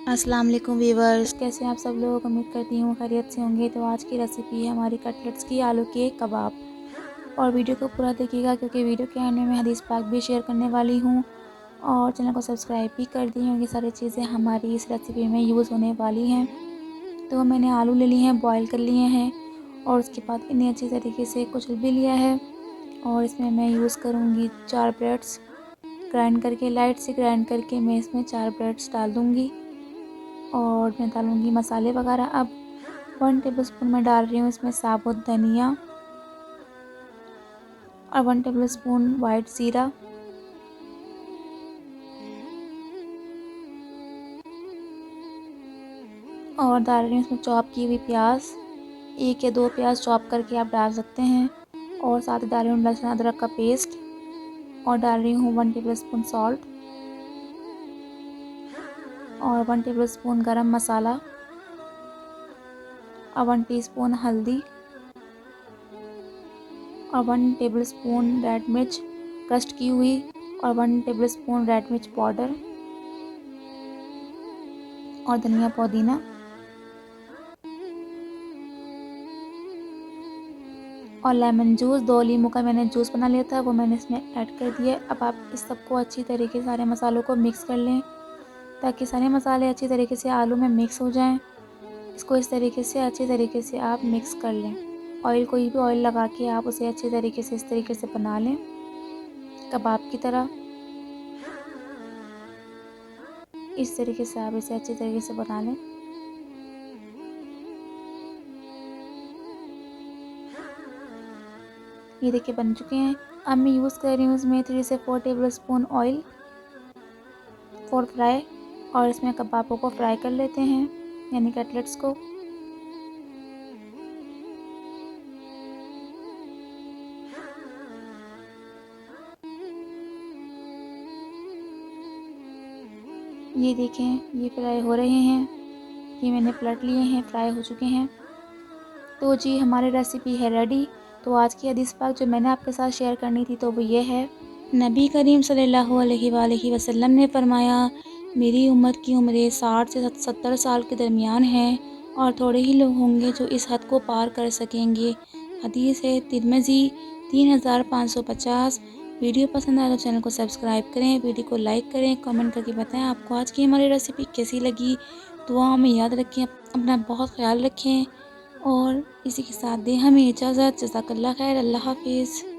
अस्सलाम वालेकुम वीवर्स, कैसे हैं आप सब लोग। उम्मीद करती हूँ खैरियत से होंगे। तो आज की रेसिपी है हमारी कटलेट्स की आलू के कबाब। और वीडियो को पूरा देखिएगा क्योंकि वीडियो के एंड में मैं हदीस पाक भी शेयर करने वाली हूँ और चैनल को सब्सक्राइब भी कर दी हूँ। ये सारी चीज़ें हमारी इस रेसिपी में यूज़ होने वाली हैं। तो मैंने आलू ले लिए हैं, बॉयल कर लिए हैं और उसके बाद इन्हें अच्छी तरीके से कुचल भी लिया है। और इसमें मैं यूज़ करूँगी 4 ब्रेड्स ग्राइंड करके, लाइट से ग्राइंड करके मैं इसमें 4 ब्रेड्स डाल दूँगी। और मैं डालूँगी मसाले वगैरह। अब 1 टेबलस्पून मैं डाल रही हूँ इसमें साबुत धनिया और 1 टेबलस्पून वाइट ज़ीरा और डाल रही हूँ इसमें चॉप की हुई प्याज। 1 या 2 प्याज चॉप करके आप डाल सकते हैं। और साथ ही डाल रही हूँ लहसुन अदरक का पेस्ट और डाल रही हूँ 1 टेबलस्पून सॉल्ट और 1 टेबलस्पून गरम मसाला और 1 टीस्पून हल्दी और 1 टेबलस्पून रेड मिर्च क्रस्ट की हुई और 1 टेबलस्पून रेड मिर्च पाउडर और धनिया पुदीना और लेमन जूस। 2 नींबू का मैंने जूस बना लिया था, वो मैंने इसमें ऐड कर दिया। अब आप इस सबको अच्छी तरीके से सारे मसालों को मिक्स कर लें ताकि सारे मसाले अच्छी तरीके से आलू में मिक्स हो जाएं। इसको इस तरीके से अच्छी तरीके से आप मिक्स कर लें। ऑयल, कोई भी ऑयल लगा के आप उसे अच्छी तरीके से इस तरीके से बना लें कबाब की तरह। इस तरीके से आप इसे अच्छी तरीके से बना लें। ये देखिए बन चुके हैं। अब मैं यूज़ कर रही हूँ इसमें 3 से 4 टेबलस्पून ऑयल फॉर फ्राई और इसमें कबाबों को फ्राई कर लेते हैं, यानी कटलेट्स को। ये देखें, ये फ्राई हो रहे हैं। ये मैंने पलट लिए हैं, फ्राई हो चुके हैं। तो जी हमारी रेसिपी है रेडी। तो आज की हदीस पाक जो मैंने आपके साथ शेयर करनी थी तो वो ये है। नबी करीम सल्लल्लाहु अलैहि वसल्लम ने फरमाया, मेरी उम्मत की उम्रें 60 से 70 साल के दरमियान हैं और थोड़े ही लोग होंगे जो इस हद को पार कर सकेंगे। हदीस है तिरमिज़ी 3550। वीडियो पसंद आए तो चैनल को सब्सक्राइब करें, वीडियो को लाइक करें, कमेंट करके बताएं आपको आज की हमारी रेसिपी कैसी लगी। दुआओं में याद रखें, अपना बहुत ख्याल रखें और इसी के साथ दें हमें इजाज़त। जज़ाकल्लाह खैर। अल्लाह हाफिज़।